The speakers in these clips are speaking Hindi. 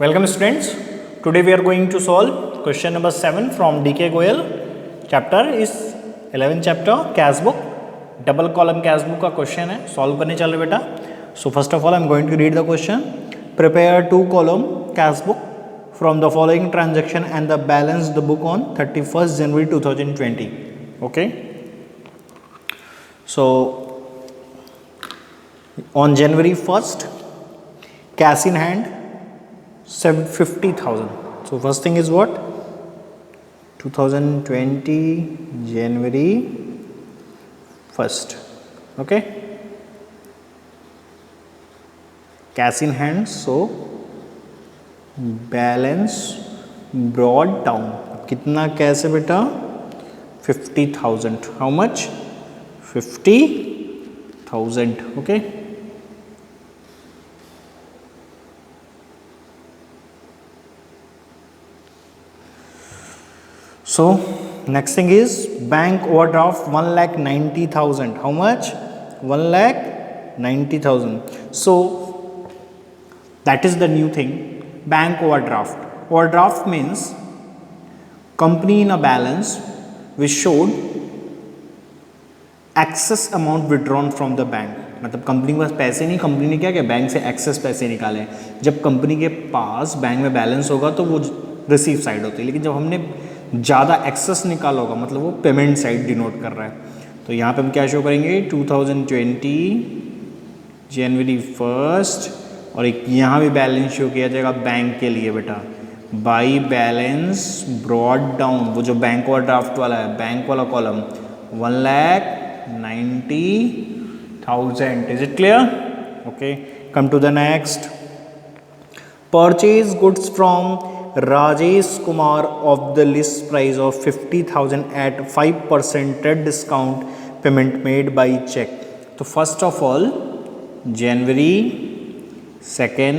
Welcome students. Today we are going to solve question number 7 from DK Goyal. Chapter is 11th chapter cash book. Double column cash book का question है, solve करने चल रहे बेटा. So first of all I am going to read the question. Prepare 2 column cash book from the following transaction and the balance the book on 31st January 2020. Okay. So on January 1st, cash in hand 50,000. So first thing is what? 2020 January 1st. Okay. Cash in hand. So balance brought down. कितना कैश है बेटा? 50,000. How much? 50,000. Okay. So next thing is bank overdraft 1,90,000. How much? 1,90,000. So that is the new thing. Bank overdraft. Overdraft means company in a balance which showed excess amount withdrawn from the bank. मतलब कंपनी के पास पैसे नहीं, कंपनी ने क्या किया? बैंक से एक्सेस पैसे निकाले. जब कंपनी के पास बैंक में बैलेंस होगा तो वो रिसीव साइड होती है, लेकिन जब हमने ज़्यादा एक्सेस निकाला होगा मतलब वो पेमेंट साइड डिनोट कर रहा है. तो यहाँ पे हम क्या शो करेंगे? 2020 जनवरी 1st और एक यहाँ भी बैलेंस शो किया जाएगा बैंक के लिए बेटा. बाई बैलेंस ब्रॉड डाउन, वो जो बैंक ओवरड्राफ्ट वाला है, बैंक वाला column 1,90,000. Is it clear? Okay. Come to the next. Purchase goods from Rajesh Kumar of the list price of 50,000 at 5% discount, payment made by check. तो first of all January 2nd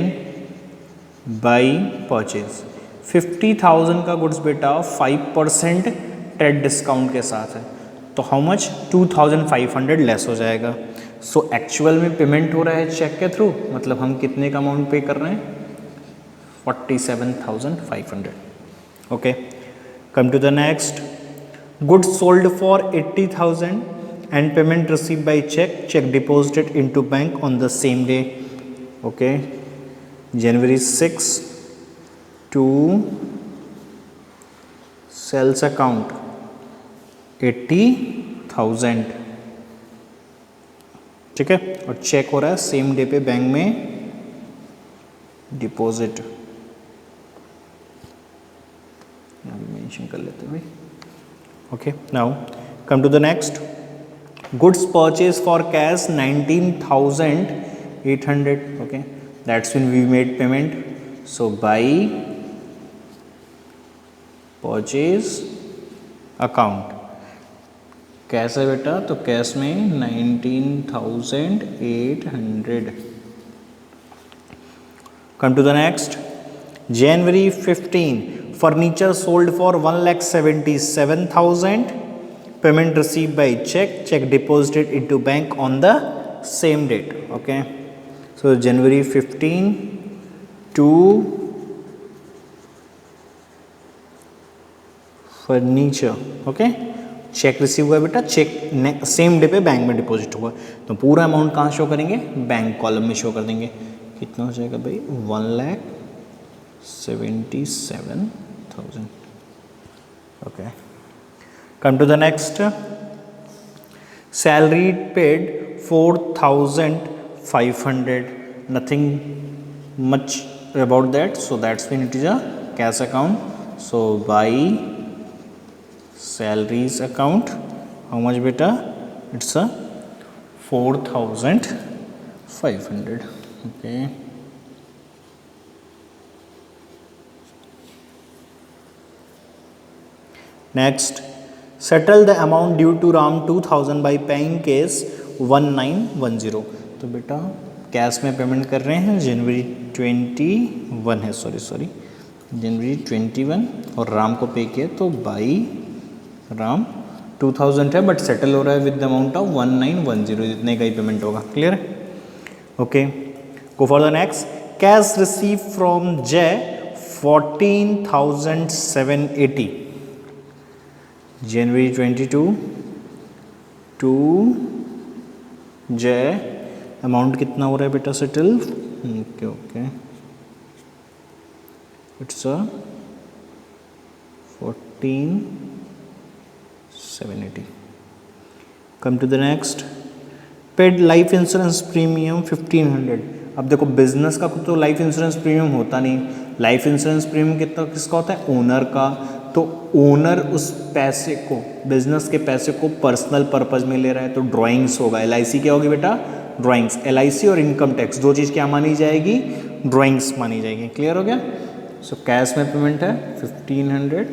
by purchase 50,000 का गुड्स बेटा 5% ट्रेड डिस्काउंट के साथ है, तो हाउ मच? 2,500 लेस हो जाएगा. सो एक्चुअल में पेमेंट हो रहा है चेक के थ्रू, मतलब हम कितने का अमाउंट पे कर रहे हैं? 47,500. Okay. Come to the next. Goods sold for 80,000 and payment received by check. Check deposited into bank on the same day. Okay. January 6 to sales account 80,000. ठीक है. और चेक हो रहा है सेम डे पे बैंक में डिपॉजिट. मेंशन कर लेते हैं भाई. Okay. Now come to the next. Goods purchase for cash 19,800. Okay. That's when we made payment. So by purchase account cash है बेटा, तो कैश में 19,800. Come to the next. January 15, furniture sold for 1,77,000. Payment received by check. Check deposited into bank on the same date. Okay. So January 15 to furniture. Okay. Check receive हुआ बेटा, चेक सेम डे पे बैंक में डिपॉजिट हुआ, तो पूरा अमाउंट कहाँ शो करेंगे? बैंक कॉलम में शो कर देंगे. कितना हो जाएगा भाई? 1,77,000. Okay. Come to the next. Salary paid 4,500. Nothing much about that, so that's when it is a cash account. So by salaries account, how much beta? It's a 4,500. Okay. Next, settle the amount due to Ram 2,000 by paying cash 1910. तो बेटा कैश में पेमेंट कर रहे हैं. जनवरी 21 है, सॉरी जनवरी 21 और राम को पे किया, तो बाई राम 2,000 है बट सेटल हो रहा है विद द अमाउंट ऑफ 1910. जितने का ही पेमेंट होगा. क्लियर है? Okay. Go for the next. Cash receive from जय 14,780 जनवरी 22 टू जय। अमाउंट कितना हो रहा है बेटा settle? Okay okay, it's 14,780। Come to the next, paid life insurance premium 1,500। अब देखो बिजनेस का तो लाइफ इंश्योरेंस प्रीमियम होता नहीं, लाइफ इंश्योरेंस प्रीमियम कितना किसका होता है? ओनर का। तो ओनर उस पैसे को, बिजनेस के पैसे को पर्सनल पर्पज में ले रहा है, तो ड्राइंग्स होगा। LIC क्या होगी बेटा? ड्राइंग्स। LIC और इनकम टैक्स दो चीज़ क्या मानी जाएगी? ड्राइंग्स मानी जाएगी। क्लियर हो गया? सो कैश में पेमेंट है 1,500,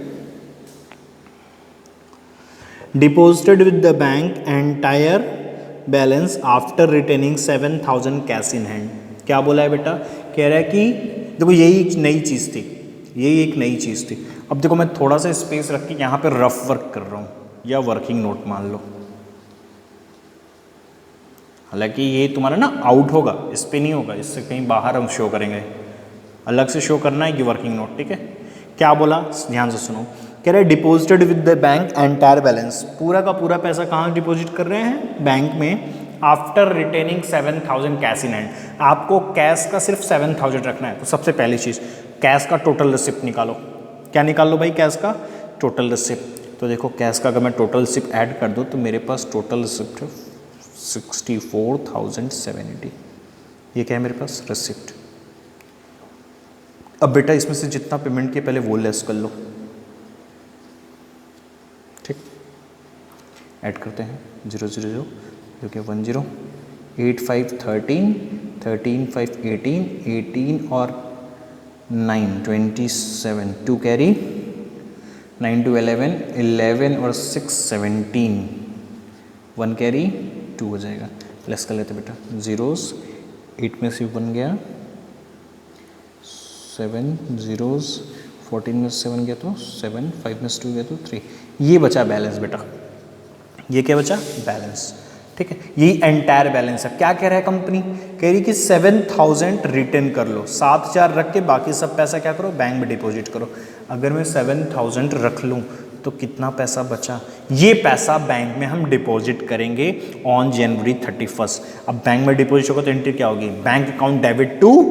deposited with the bank entire balance after retaining 7,000 cash in hand. क्या बोला है बेटा? कह रहा है कि देखो यही एक नई चीज़ थी, यही एक नई चीज़ थी। अब देखो मैं थोड़ा सा स्पेस रख के यहाँ पे रफ वर्क कर रहा हूँ, या वर्किंग नोट मान लो। हालांकि ये तुम्हारा ना आउट होगा, इस पे नहीं होगा, इससे कहीं बाहर हम शो करेंगे, अलग से शो करना है कि वर्किंग नोट। ठीक है, क्या बोला ध्यान से सुनो। कह रहे deposited with the bank entire balance, पूरा का पूरा पैसा कहाँ डिपॉजिट कर रहे हैं? बैंक में। After retaining 7,000 cash in hand, आपको कैश का सिर्फ 7,000 रखना है। तो सबसे पहली चीज़ कैश का टोटल रिसिप्ट निकालो। क्या निकाल लो भाई? कैश का टोटल रिसिप्ट। तो देखो कैश का अगर मैं टोटल रिसिप्ट ऐड कर दूँ तो मेरे पास टोटल रिसिप्ट है 64,780। ये क्या है मेरे पास? रिसिप्ट। अब बेटा इसमें से जितना पेमेंट किया पहले वो लेस कर लो। ठीक, ऐड करते हैं 0 0 0 जो कि 10, 8 5 13, 13 5 18, 18 और 9 27, 2 कैरी, 9 2 11, 11 और 6 17, 1 कैरी 2 हो जाएगा। लेस कर लेते बेटा, जीरोस 8 में से 1 गया, 7 जीरोस, 14 में से 7 गया तो 7, 5 में से 2 गया तो 3, ये बचा बैलेंस बेटा। ये क्या बचा? बैलेंस। ठीक है, यही एंटायर बैलेंस है। क्या कह रहा है कंपनी? कह रही कि 7,000 रिटर्न कर लो, 7,000 रख के बाकी सब पैसा क्या करो? बैंक में डिपॉजिट करो। अगर मैं 7,000 रख लूँ तो कितना पैसा बचा? ये पैसा बैंक में हम डिपॉजिट करेंगे ऑन जनवरी 31। अब बैंक में डिपॉजिट होगा तो एंट्री क्या होगी? Bank account debit to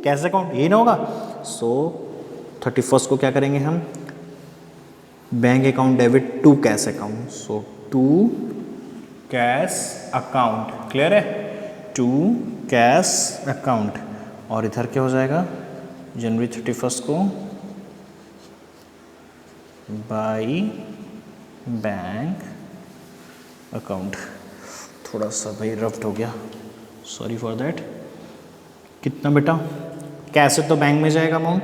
cash account, ये ना होगा। सो 31 को क्या करेंगे हम? Bank account debit to cash account. So to cash account. Clear है? To cash account. और इधर क्या हो जाएगा? जनवरी 31 को बाई बैंक अकाउंट। थोड़ा सा भाई रफ्ट हो गया, सॉरी फॉर दैट। कितना बेटा? कैसे तो बैंक में जाएगा अमाउंट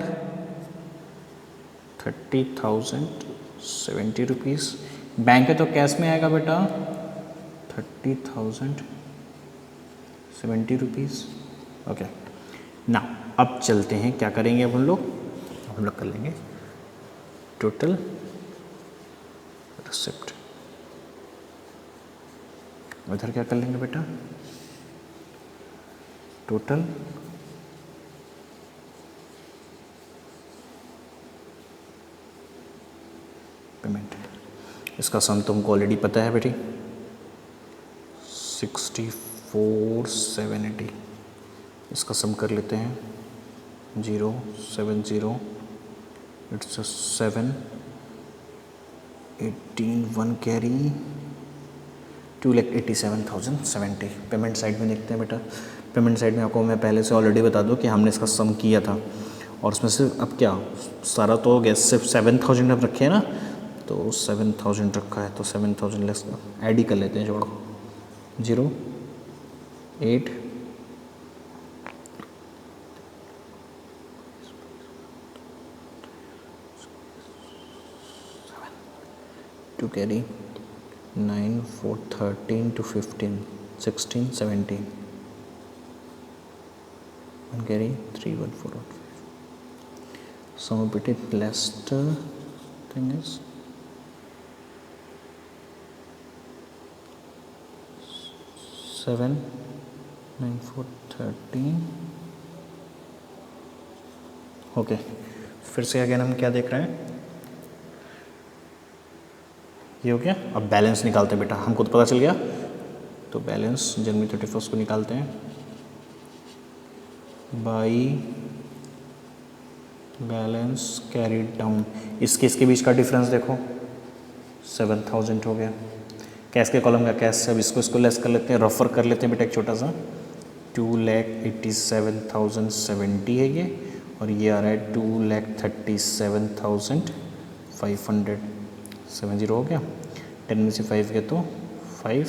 30,070 रुपीज़, बैंक है तो कैश में आएगा बेटा 30,070 रुपीज़। ओके ना, अब चलते हैं, क्या करेंगे अब हम लोग कर लेंगे टोटल रिसिप्ट। उधर क्या कर लेंगे बेटा? Total payment. इसका सम तुमको ऑलरेडी पता है बेटी, 64,780। इसका सम कर लेते हैं 0 7 0, इट्स 7 18, 1 कैरी, 2,87,070। पेमेंट साइड में देखते हैं बेटा। पेमेंट साइड में आपको मैं पहले से ऑलरेडी बता दूं कि हमने इसका सम किया था, और उसमें से अब क्या सारा तो हो गया, सिर्फ 7,000 अब रखे हैं ना, तो 7,000 रखा है तो 7,000 लेस ऐड ही कर लेते हैं, जोड़ो 0 8 2 carry, 9 4 13 to 15 16 17, 1 carry 3 1 4 1 5. Some of it less thing is 7 9 4 13 okay, फिर से अगेन हम क्या देख रहे हैं, ये हो गया। अब बैलेंस निकालते हैं बेटा, हमको तो पता चल गया। तो बैलेंस जनवरी 31 को निकालते हैं बाई बैलेंस कैरीड डाउन। इसके बीच का डिफरेंस देखो 7000 हो गया। कैश के कॉलम का कैश, अब इसको लेस कर लेते हैं, रफर कर लेते हैं बेटा एक छोटा सा। 2,87,070 है ये, और ये आ रहा है 2,37,500 हो गया। 10 में से 5 गया तो 5,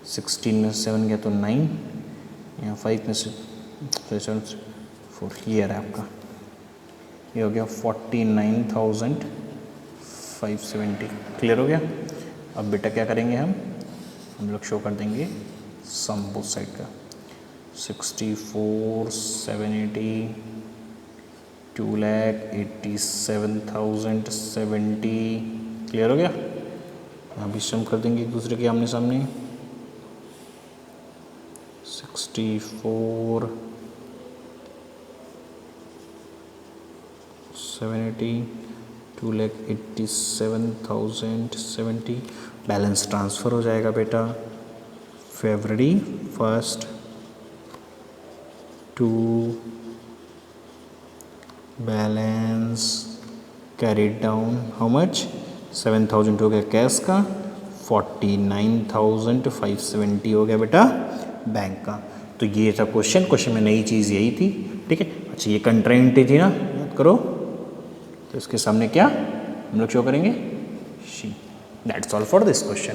16 में से 7 गया तो 9, यहाँ 5 में से 7 4, ये आ रहा है आपका, ये हो गया 49,570। क्लियर हो गया। अब बेटा क्या करेंगे, हम लोग शो कर देंगे सम बोथ साइड का। 64,780, 2,87,070। क्लियर हो गया। यहाँ भी सम कर देंगे एक दूसरे के आमने सामने। 64,780, 2,87,070। बैलेंस ट्रांसफ़र हो जाएगा बेटा February 1st to balance carried down how much, 7,000 हो गया कैश का, 49,570 हो गया बेटा बैंक का। तो ये था क्वेश्चन में नई चीज़ यही थी, ठीक है। अच्छा, ये कंट्रेंट थी ना, याद करो। तो इसके सामने क्या हम लोग शो करेंगे, she. That's all for this question.